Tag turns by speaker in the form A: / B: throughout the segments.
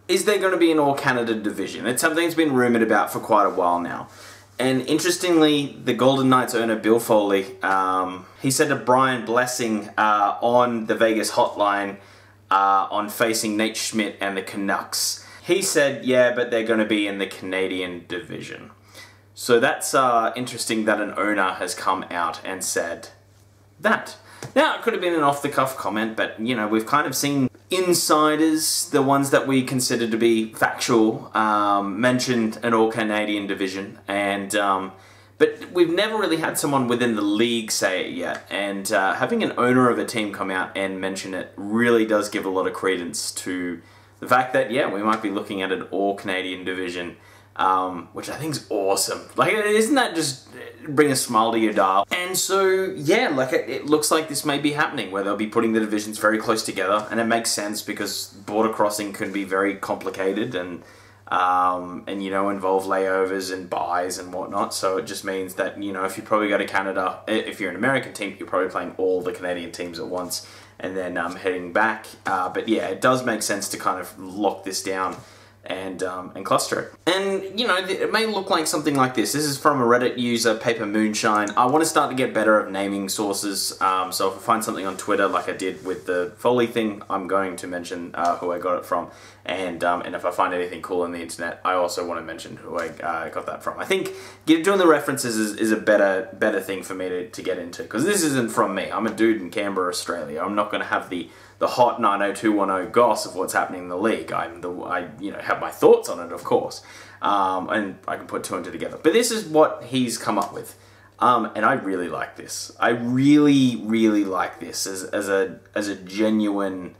A: is there going to be an All-Canada division? It's something that's been rumoured about for quite a while now. And interestingly, the Golden Knights owner Bill Foley, he said to Brian Blessing on the Vegas hotline on facing Nate Schmidt and the Canucks, he said, yeah, but they're going to be in the Canadian division. So that's interesting that an owner has come out and said that. Now, it could have been an off-the-cuff comment, but, you know, we've kind of seen insiders, the ones that we consider to be factual, mentioned an all-Canadian division, and but we've never really had someone within the league say it yet, and having an owner of a team come out and mention it really does give a lot of credence to the fact that, yeah, we might be looking at an all-Canadian division, which I think is awesome. Like, isn't that just bring a smile to your dial? And so, yeah, like it looks like this may be happening, where they'll be putting the divisions very close together, and it makes sense because border crossing can be very complicated and you know, involve layovers and buys and whatnot. So it just means that, you know, if you probably go to Canada, if you're an American team, you're probably playing all the Canadian teams at once and then heading back. But yeah, it does make sense to kind of lock this down and cluster it. And, you know, it may look like something like this. This is from a Reddit user, Paper Moonshine. I want to start to get better at naming sources, so if I find something on Twitter like I did with the Foley thing, I'm going to mention who I got it from. And if I find anything cool on the internet, I also want to mention who I got that from. I think doing the references is a better thing for me to get into, because this isn't from me. I'm a dude in Canberra, Australia. I'm not going to have the hot 90210 goss of what's happening in the league. I you know, have my thoughts on it, of course, and I can put two and two together. But this is what he's come up with, and I really like this. I really like this as a genuine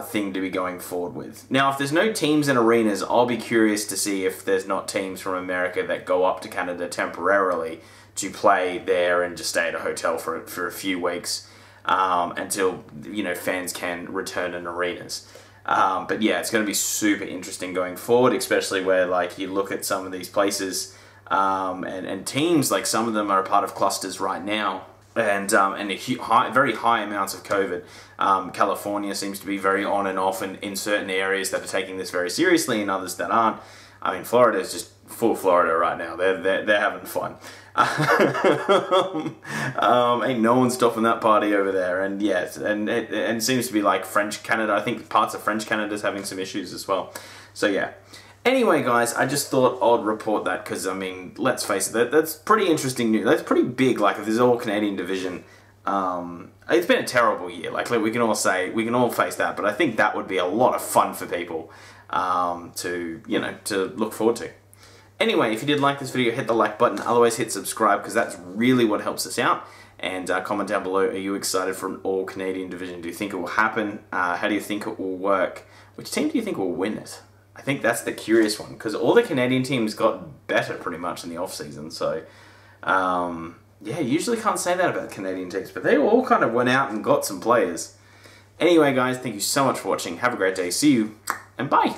A: thing to be going forward with. Now, if there's no teams and arenas, I'll be curious to see if there's not teams from America that go up to Canada temporarily to play there and just stay at a hotel for a few weeks until, you know, fans can return in arenas. But yeah, it's going to be super interesting going forward, especially where, like, you look at some of these places and teams, like some of them are a part of clusters right now. And very high amounts of COVID. California seems to be very on and off in certain areas that are taking this very seriously, and others that aren't. I mean, Florida is just full Florida right now. They're having fun. Ain't no one stopping that party over there. And yes, and it seems to be like French Canada. I think parts of French Canada is having some issues as well. So yeah. Anyway, guys, I just thought I'd report that because, I mean, let's face it, that's pretty interesting news. That's pretty big, like, if there's all Canadian division. It's been a terrible year, like we can all say, we can all face that, but I think that would be a lot of fun for people to, you know, to look forward to. Anyway, if you did like this video, hit the like button, otherwise hit subscribe, because that's really what helps us out. And comment down below, are you excited for an all-Canadian division? Do you think it will happen? How do you think it will work? Which team do you think will win it? I think that's the curious one, because all the Canadian teams got better pretty much in the off-season, so yeah, usually can't say that about Canadian teams, but they all kind of went out and got some players. Anyway, guys, thank you so much for watching. Have a great day. See you, and bye!